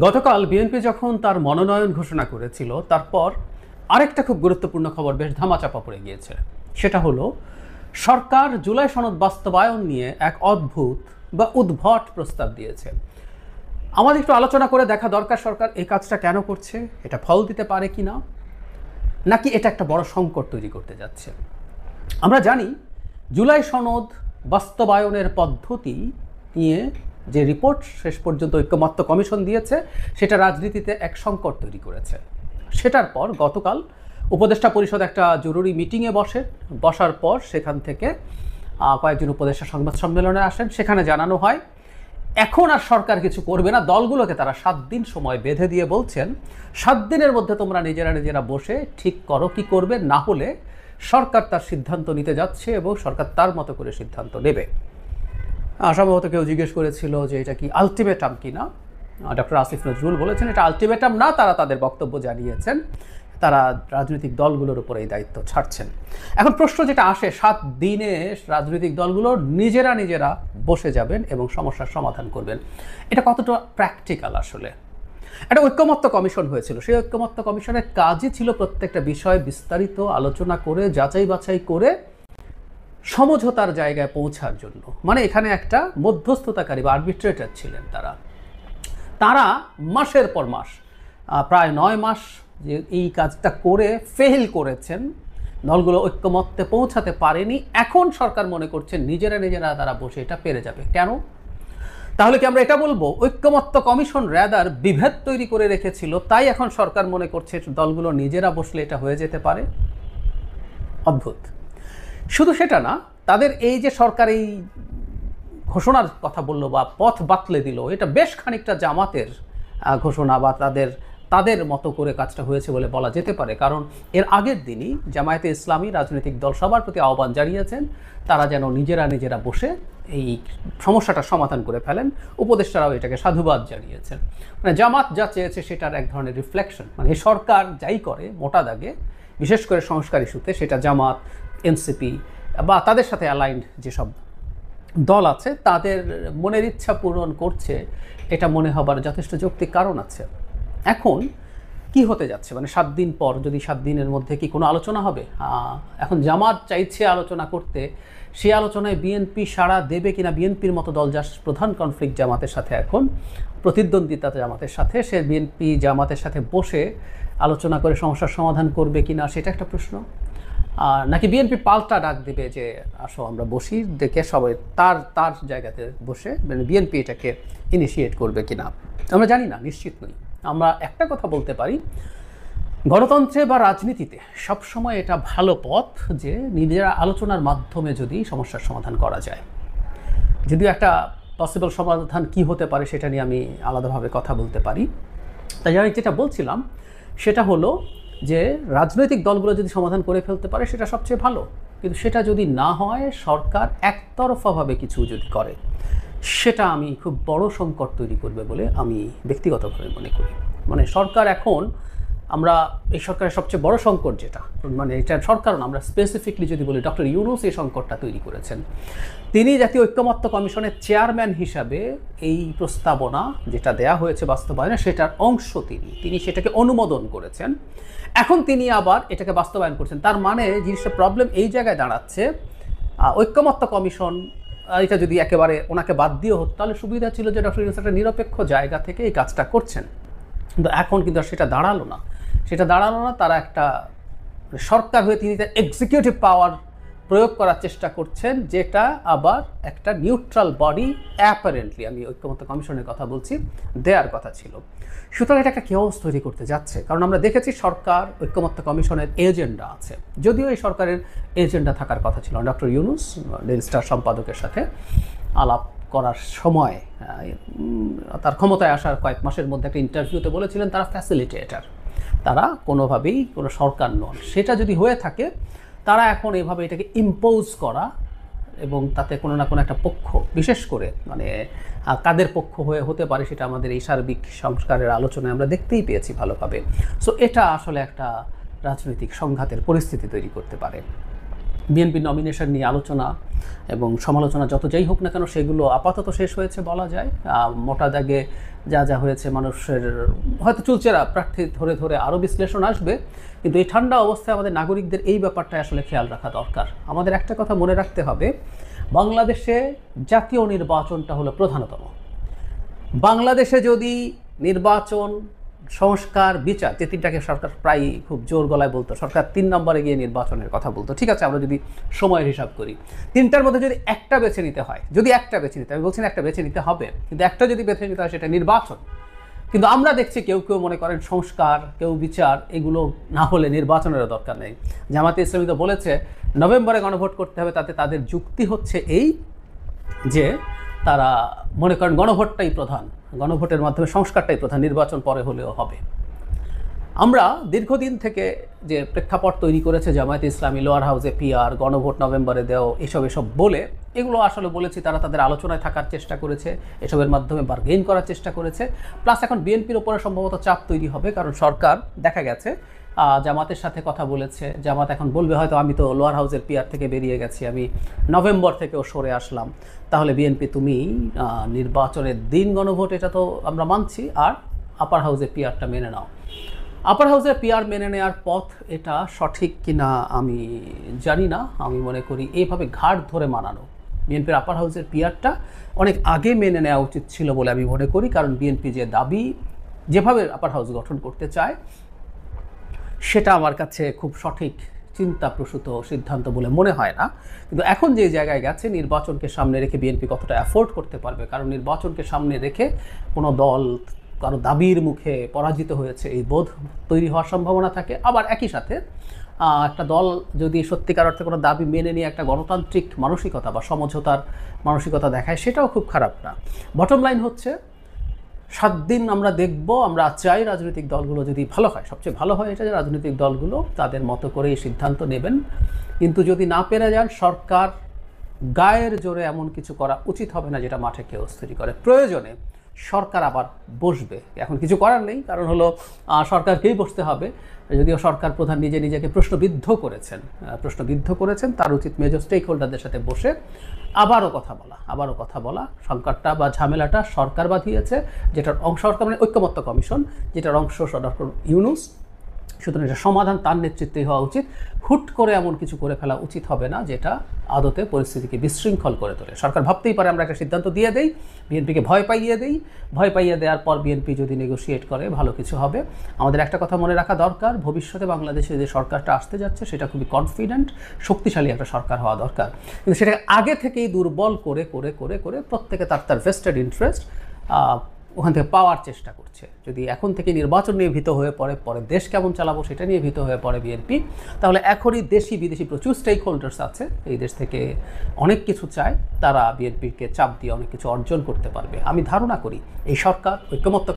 গতকাল বিএনপি যখন তার মনোনয়ন ঘোষণা করেছিল তারপর আরেকটা খুব গুরুত্বপূর্ণ খবর বেশ ধামাচাপা পড়ে গিয়েছে। সেটা হলো সরকার জুলাই সনদ বাস্তবায়ন নিয়ে এক অদ্ভুত বা উদ্ভট প্রস্তাব দিয়েছে। আমাদের একটু আলোচনা করে দেখা দরকার সরকার এই কাজটা কেন করছে, এটা ফল দিতে পারে কি না, নাকি এটা একটা বড় সংকট তৈরি করতে যাচ্ছে। আমরা জানি জুলাই সনদ বাস্তবায়নের পদ্ধতি নিয়ে যে রিপোর্ট শেষ পর্যন্ত ঐক্যমত্য কমিশন দিয়েছে সেটা রাজনীতিতে এক সংকট তৈরি করেছে। সেটার পর গতকাল উপদেষ্টা পরিষদ একটা জরুরি মিটিংয়ে বসার পর সেখান থেকে কয়েকজন উপদেষ্টা সংবাদ সম্মেলনে আসেন। সেখানে জানানো হয় এখন আর সরকার কিছু করবে না, দলগুলোকে তারা 7 দিন সময় বেঁধে দিয়ে বলছেন 7 দিনের মধ্যে তোমরা নিজেরা বসে ঠিক করো কি করবে, না হলে সরকার তার সিদ্ধান্ত নিতে যাচ্ছে এবং সরকার তার মতো করে সিদ্ধান্ত নেবে। সম্ভবত কেউ জিজ্ঞেস করেছিল যে এটা কি আলটিমেটাম কিনা। ডক্টর আসিফ নজরুল বলেছেন এটা আলটিমেটাম না, তারা তাদের বক্তব্য জানিয়েছেন, তারা রাজনৈতিক দলগুলোর উপর এই দায়িত্ব ছাড়ছেন। এখন প্রশ্ন যেটা আসে, 7 দিনে রাজনৈতিক দলগুলো নিজেরা বসে যাবেন এবং সমস্যার সমাধান করবেন, এটা কতটা প্র্যাকটিক্যাল? আসলে একটা ঐক্যমত্য কমিশন হয়েছিল, সেই ঐক্যমত্য কমিশনের কাজই ছিল প্রত্যেকটা বিষয় বিস্তারিত আলোচনা করে যাচাই বাছাই করে সমঝোতার জায়গায় পৌঁছার জন্য। মানে এখানে একটা মধ্যস্থতাকারী বা আরবিট্রেটর ছিলেন তারা মাসের পর মাস, প্রায় 9 মাস যে এই কাজটা করে ফেল করেছেন, দলগুলো ঐক্যমত্যে পৌঁছাতে পারেনি। এখন সরকার মনে করছেন নিজেরা তারা বসে এটা পেরে যাবে। কেন? তাহলে কি আমরা এটা বলবো ঐক্যমত্য কমিশন র্যাদার বিভেদ তৈরি করে রেখেছিল, তাই এখন সরকার মনে করছে দলগুলো নিজেরা বসলে এটা হয়ে যেতে পারে? অদ্ভুত। শুধু সেটা না, তাদের এই যে সরকার এই ঘোষণার কথা বললো বা পথ বাতলে দিল, এটা বেশ খানিকটা জামাতের ঘোষণা বা তাদের মতো করে কাজটা হয়েছে বলে বলা যেতে পারে। কারণ এর আগের দিনই জামায়াতে ইসলামী রাজনৈতিক দল সবার প্রতি আহ্বান জানিয়েছেন তারা যেন নিজেরা বসে এই সমস্যাটা সমাধান করে ফেলেন। উপদেষ্টারাও এটাকে সাধুবাদ জানিয়েছেন। মানে জামাত যা চেয়েছে সেটার এক ধরনের রিফ্লেকশন। মানে এই সরকার যাই করে মোটা দাগে, বিশেষ করে সংস্কার ইস্যুতে, সেটা জামাত, এনসিপি বা তাদের সাথে অ্যালাইন্ড যেসব দল আছে তাদের মনের ইচ্ছা পূরণ করছে, এটা মনে হবার যথেষ্ট যৌক্তিক কারণ আছে। এখন কি হতে যাচ্ছে, মানে 7 দিন পর যদি 7 দিনের মধ্যে কি কোনো আলোচনা হবে? এখন জামাত চাইছে আলোচনা করতে, সেই আলোচনায় বিএনপি সাড়া দেবে কিনা? বিএনপির মতো দল যার প্রধান কনফ্লিক্ট জামাতের সাথে, এখন প্রতিদ্বন্দ্বিতা জামাতের সাথে, সে বিএনপি জামাতের সাথে বসে আলোচনা করে সমস্যার সমাধান করবে কিনা সেটা একটা প্রশ্ন। নাকি বিএনপি পাল্টা ডাক দেবে যে আসো আমরা বসি, দেখে সবাই তার জায়গাতে বসে, মানে বিএনপি এটাকে ইনিশিয়েট করবে কিনা আমরা জানি না, নিশ্চিত নই। আমরা একটা কথা বলতে পারি, গণতন্ত্রে বা রাজনীতিতে সবসময় এটা ভালো পথ যে নিজেরা আলোচনার মাধ্যমে যদি সমস্যার সমাধান করা যায়। যদিও একটা পসিবল সমাধান কি হতে পারে সেটা নিয়ে আমি আলাদাভাবে কথা বলতে পারি। তাই আমি যেটা বলছিলাম সেটা হলো যে রাজনৈতিক দলগুলো যদি সমাধান করে ফেলতে পারে সেটা সবচেয়ে ভালো, কিন্তু সেটা যদি না হয়, সরকার একতরফাভাবে কিছু যদি করে, সেটা আমি খুব বড় সংকট তৈরি করবে বলে আমি ব্যক্তিগতভাবে মনে করি। মানে সরকার এখন, আমরা এই সরকারের সবচেয়ে বড় সংকট যেটা, মানে এটা সরকার না, আমরা স্পেসিফিকলি যদি বলি ডক্টর ইউনূস এই সংকটটা তৈরি করেছেন। তিনি জাতীয় ঐক্যমত্য কমিশনের চেয়ারম্যান হিসাবে এই প্রস্তাবনা যেটা দেয়া হয়েছে বাস্তবায়নে, সেটার অংশ তিনি সেটাকে অনুমোদন করেছেন। এখন তিনি আবার এটাকে বাস্তবায়ন করছেন। তার মানে জিনিসটা প্রবলেম এই জায়গায় দাঁড়াচ্ছে, ঐক্যমত্য কমিশন এটা যদি একেবারে ওনাকে বাদ দিয়ে হতো তাহলে সুবিধা ছিল যে ডক্টর ইউনূস একটা নিরপেক্ষ জায়গা থেকে এই কাজটা করছেন। কিন্তু এখন কিন্তু সেটা দাঁড়ালো না। তারা একটা সরকার হয়ে তিনি তার এক্সিকিউটিভ পাওয়ার প্রয়োগ করার চেষ্টা করছেন, যেটা আবার একটা নিউট্রাল বডি, অ্যাপারেন্টলি আমি ঐক্যমত্য কমিশনের কথা বলছি, দেওয়ার কথা ছিল। সুতরাং এটা একটা কেওস তৈরি করতে যাচ্ছে। কারণ আমরা দেখেছি সরকার ঐক্যমত্য কমিশনের এজেন্ডা আছে, যদিও এই সরকারের এজেন্ডা থাকার কথা ছিল। ডক্টর ইউনূস ডেইলি স্টার সম্পাদকের সাথে আলাপ করার সময় তার ক্ষমতায় আসার কয়েক মাসের মধ্যে একটা ইন্টারভিউতে বলেছিলেন তারা ফ্যাসিলিটেটর, তারা কোনোভাবেই কোনো সরকার নন। সেটা যদি হয়ে থাকে, তারা এখন এভাবে এটাকে ইম্পোজ করা এবং তাতে কোনো না কোনো একটা পক্ষ, বিশেষ করে মানে কাদের পক্ষ হতে পারে সেটা আমাদের এই সার্বিক সংস্কারের আলোচনায় আমরা দেখতেই পেয়েছি ভালোভাবে। সো এটা আসলে একটা রাজনৈতিক সংঘাতের পরিস্থিতি তৈরি করতে পারে। বিএনপি নমিনেশন নিয়ে আলোচনা এবং সমালোচনা যত যাই হোক না কেন সেগুলো আপাতত শেষ হয়েছে বলা যায়। মোটা দাগে যা যা হয়েছে মানুষের হয়তো চুলচেরা প্রার্থী ধরে ধরে আরও বিশ্লেষণ আসবে, কিন্তু এই ঠান্ডা অবস্থায় আমাদের নাগরিকদের এই ব্যাপারটা আসলে খেয়াল রাখা দরকার। আমাদের একটা কথা মনে রাখতে হবে, বাংলাদেশে জাতীয় নির্বাচনটা হলো প্রধানতম। বাংলাদেশে যদি নির্বাচন, সংস্কার, বিচার, যে তিনটাকে সরকার প্রায় খুব জোর গলায় বলতো, সরকার 3 নম্বরে গিয়ে নির্বাচনের কথা বলতো, ঠিক আছে আমরা যদি সময়ের হিসাব করি, তিনটার মধ্যে যদি একটা বেছে নিতে হয়, যদি একটা বেছে নিতে, আমি বলছি না একটা বেছে নিতে হবে, কিন্তু একটা যদি বেছে নিতে হয় সেটা নির্বাচন। কিন্তু আমরা দেখছি কেউ কেউ মনে করেন সংস্কার, কেউ বিচার, এগুলো না হলে নির্বাচনেরও দরকার নেই। জামাতে ইসলামী তো বলেছে নভেম্বরে গণভোট করতে হবে, তাতে তাদের যুক্তি হচ্ছে এই যে তারা মনে করেন গণভোটটাই প্রধান, গণভোটের মাধ্যমে সংস্কারটাই প্রধান, নির্বাচন পরে হলেও হবে। আমরা দীর্ঘদিন থেকে যে প্রেক্ষাপট তৈরি করেছে জামায়াতে ইসলামী, লোয়ার হাউসে পিআর, গণভোট নভেম্বরে দেও, এসব বলে, এগুলো আসলে বলেছি তারা তাদের আলোচনায় থাকার চেষ্টা করেছে, এসবের মাধ্যমে বার্গেইন করার চেষ্টা করেছে। প্লাস এখন বিএনপির ওপরে সম্ভবত চাপ তৈরি হবে, কারণ সরকার দেখা গেছে জামাতের সাথে কথা বলেছে। জামাত এখন বলবে হয়তো আমি তো লোয়ার হাউসের পিআর থেকে বেরিয়ে গেছি, আমি নভেম্বর থেকেও সরে আসলাম, তাহলে বিএনপি তুমি নির্বাচনের দিন গণভোট এটা তো আমরা মানছি, আর আপার হাউসের পিআরটা মেনে নাও। আপার হাউসের পিআর মেনে নেওয়ার পথ এটা সঠিক কিনা আমি জানি না। আমি মনে করি এইভাবে ঘাট ধরে মানানো, বিএনপির আপার হাউসের পিআরটা অনেক আগে মেনে নেওয়া উচিত ছিল বলে আমি মনে করি। কারণ বিএনপি যে দাবি, যেভাবে আপার হাউস গঠন করতে চায়, সেটা আমার কাছে খুব সঠিক চিন্তাপ্রসূত সিদ্ধান্ত বলে মনে হয় না। কিন্তু এখন যে জায়গায় গেছে, নির্বাচনকে সামনে রেখে বিএনপি কতটা অ্যাফোর্ড করতে পারবে, কারণ নির্বাচনকে সামনে রেখে কোনো দল কারো দাবির মুখে পরাজিত হয়েছে এই বোধ তৈরি হওয়ার সম্ভাবনা থাকে। আবার একই সাথে একটা দল যদি সত্যিকার অর্থে কোনো দাবি মেনে নিয়ে একটা গণতান্ত্রিক মানসিকতা বা সমঝোতার মানসিকতা দেখায়, সেটাও খুব খারাপ না। বটম লাইন হচ্ছে 7 দিন আমরা দেখব, আমরা চাই রাজনৈতিক দলগুলো যদি ভালো হয়, সবচেয়ে ভালো হয় এটা যে রাজনৈতিক দলগুলো তাদের মতো করে এই সিদ্ধান্ত নেবেন। কিন্তু যদি না পেরে যান, সরকার গায়ের জোরে এমন কিছু করা উচিত হবে না যেটা মাঠে কেউ তৈরি করে। প্রয়োজনে সরকার আবার বসবে, এখন কিছু করার নেই, কারণ হলো সরকারকেই বসতে হবে। যদিও সরকার প্রধান নিজেকে প্রশ্নবিদ্ধ করেছেন, তার উচিত মেজর স্টেক হোল্ডারদের সাথে বসে আবারও কথা বলা। সংকটটা বা ঝামেলাটা সরকার বাঁধিয়েছে, যেটার অংশ সরকার মানে ঐক্যমত্য কমিশন, যেটার অংশ ডক্টর ইউনূস। সুতরাং এটা সমাধান তার নেতৃত্বে হওয়া উচিত। হুট করে এমন কিছু করে ফেলা উচিত হবে না যেটা আদতে পরিস্থিতিকে বিশৃঙ্খল করে তোলে। সরকার ভাবতেই পারে আমরা একটা সিদ্ধান্ত দিয়ে দেই, বিএনপিকে ভয় পাইয়ে দেওয়ার পর বিএনপি যদি নেগোশিয়েট করে ভালো কিছু হবে। আমাদের একটা কথা মনে রাখা দরকার, ভবিষ্যতে বাংলাদেশে যে সরকারটা আসতে যাচ্ছে সেটা খুবই কনফিডেন্ট, শক্তিশালী একটা সরকার হওয়া দরকার। কিন্তু সেটাকে আগে থেকেই দুর্বল করে প্রত্যেকে তার ভেস্টেড ইন্টারেস্ট ওখান থেকে পাওয়ার চেষ্টা করছে। যদি এখন থেকে নির্বাচন নিয়ে ভীত হয়ে পরে দেশ কেমন চালাবো সেটা নিয়ে ভীত হয়ে পড়ে বিএনপি, তাহলে এখনই দেশি বিদেশি প্রচুর স্টেক হোল্ডার্স আছে, এই দেশ থেকে অনেক কিছু চায়, তারা বিএনপিকে চাপ দিয়ে অনেক কিছু অর্জন করতে পারবে। আমি ধারণা করি এই সরকার, ঐক্যমত্য